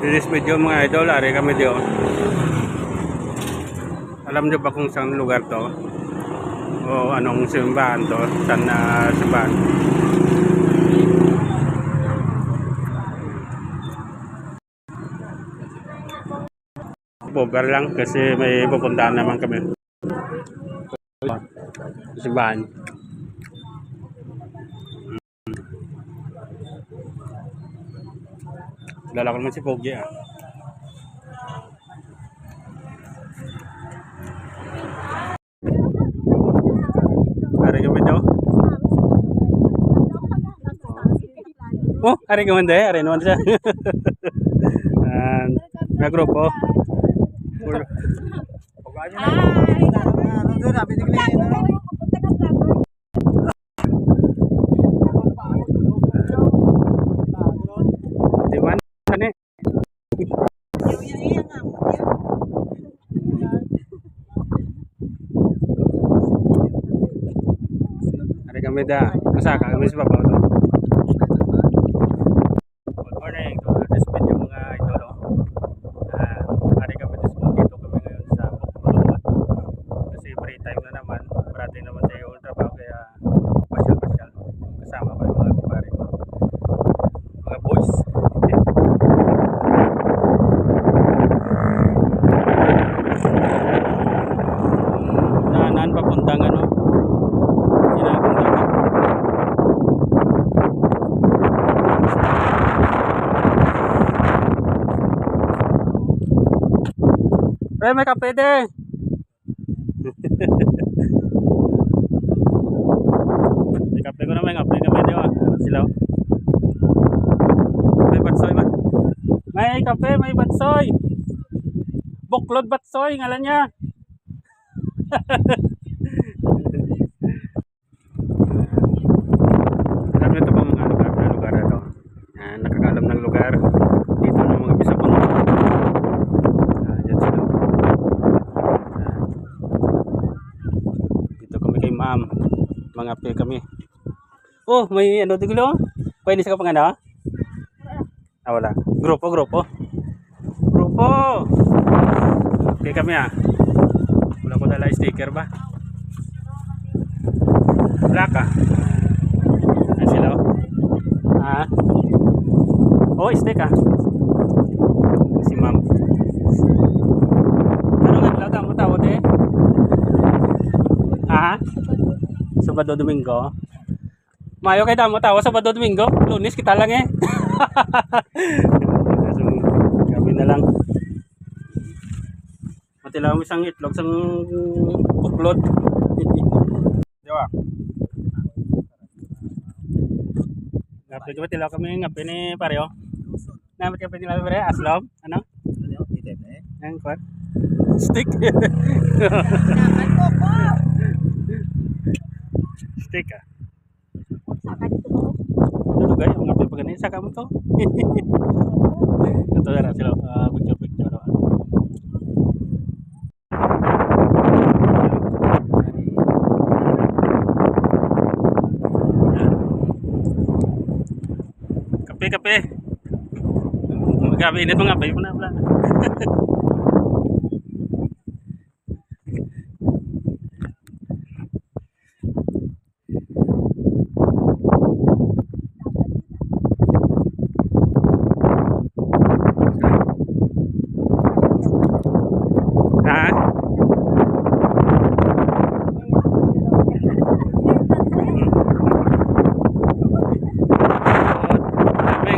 This video mga idol, ari kami dio. Alam niyo ba kung saan lugar to? O anong simbahan to? Saan na simbahan? Bogar lang kasi may pupuntahan naman kami. Simbahan. Dala ko naman si Pogi ah. Ari kami daw. Oh, ari kami daw. Ari naman siya. Na grupo. Di mana nih? Ada kami dah. Masa kami sebab apa tu? Good morning to this video mga idol. Hari kami dito kami ngayon sa Bukbuluan. Kasi free time na naman. Parati naman tayo trabaho kaya pasyal-pasyal. Kasama ko yung mga kumpare ko. Mga boys. Daanan papuntang ano? Ginagundang. Pre, may kape din. May kape ko na, may kape kami din. Sila. May batsoy man. May kape, may batsoy. Buklod batsoy, ngalan niya. Alam niyo ito ba mga lugar na ito? Nakakalam ng lugar. Dito ng mga bisapon. Dyan sila. Dito kami kay ma'am. Mga pe kami. Oh, may ano dito? Pwede sa kapang ano? Wala. Grupo. Okay kami ah. Wala ko dala sticker ba? Wala ka. Ayan sila oh. Oh, sticker. Si ma'am. Ano nga talaga mo tawag eh? Sabado Domingo. Mayo kay damo tawa Sabado Domingo. Lunes kita lang eh. Kami na lang. Mati lang isang itlog sang buklod. Diba? Ngapi ko tilaw kami ngapi ni Pareo. Ngapi ka tilaw pare aslom ano? Ang kuat. Stick. Stick ah. Ito guys, mga ngapi pa ganun sa kamo to. Ito na sila picture doon. Kape. Magabi init mga kape pala.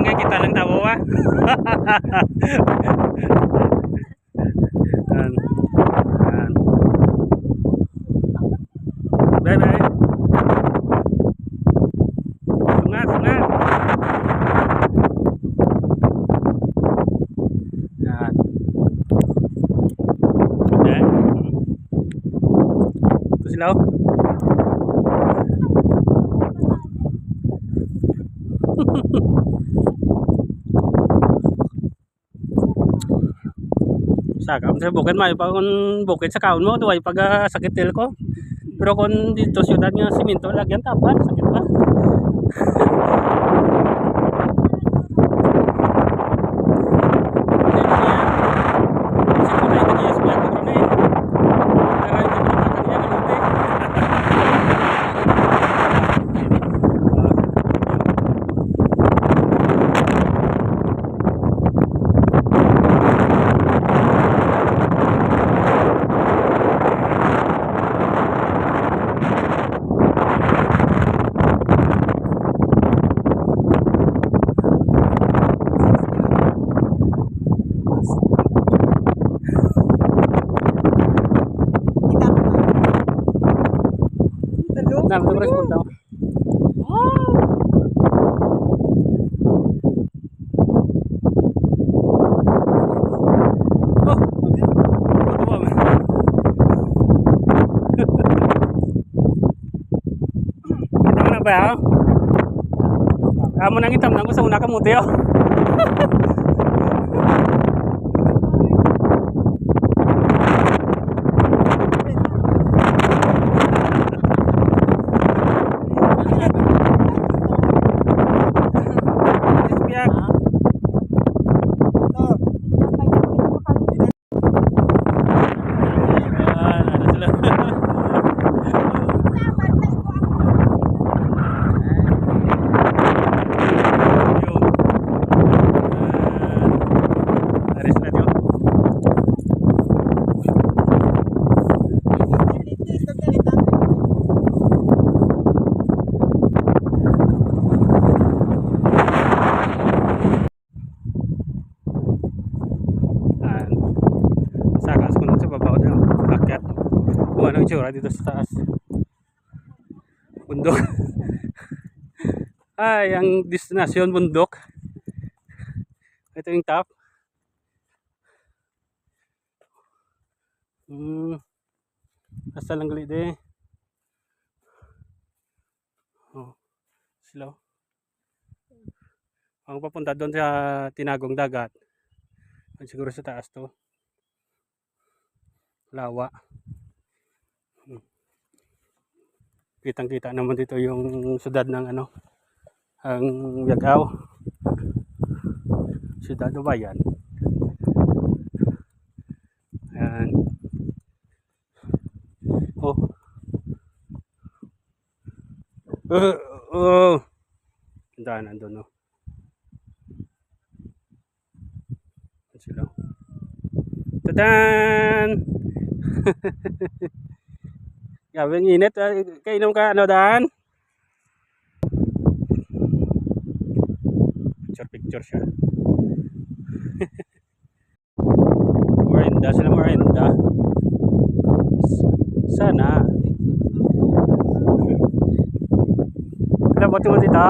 Kita lang tawo ah. Bye. Sungat. Yan. Okay. Ito sila oh. Saka sa bukid may pa kun bukid sa kaon mo duay pag sakit til ko. Pero kung dito syudad nga simento lagyan tapan sakit pa. na ito respond daw. Kita mo na ba ya? Amo nang itam nang gusto una ka muti oh. Itsura dito sa taas bundok. Ay, ang destinasyon bundok. Ito yung top. Hasta lang gali de. Oh, slow. Ang papunta doon sa tinagong dagat. Siguro sa taas to. Lawa. Kitang-kita naman dito yung siyudad ng ano, ang Yagaw. Siyudad o bayan. Ayan. Oh. Oh. Daanan doon, no. Sila. Tadan! Grabe ang init. Kainom ka ano daan? Picture siya. Merinda sila merinda. Sana. Labot mo dito.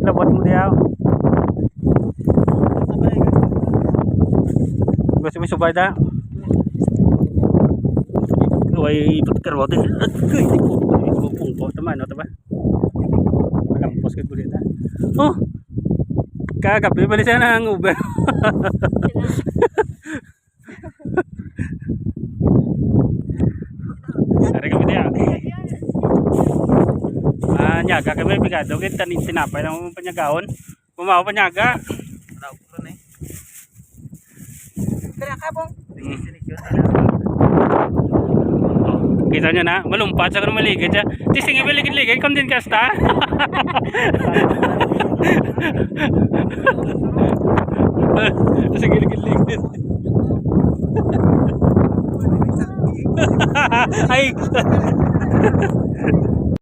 Labot mo diyaw. Gusto mo subay da? Ay ikut din. Kuy, di ko pungpo teman no, ba? Malampos kay bulit ha. Oh. Kagabi bali siya ng Uber. Ari kami dia. Nyaga kami pigado kit tinapay nang panyagaon. Bumaw panyaga. Tao ko ni. Kaya ka bong. Kita nyo na, malumpat sa kung maligid siya. Tising iba ligid-ligid, kung din kasta. Sige, ligid-ligid. Ay!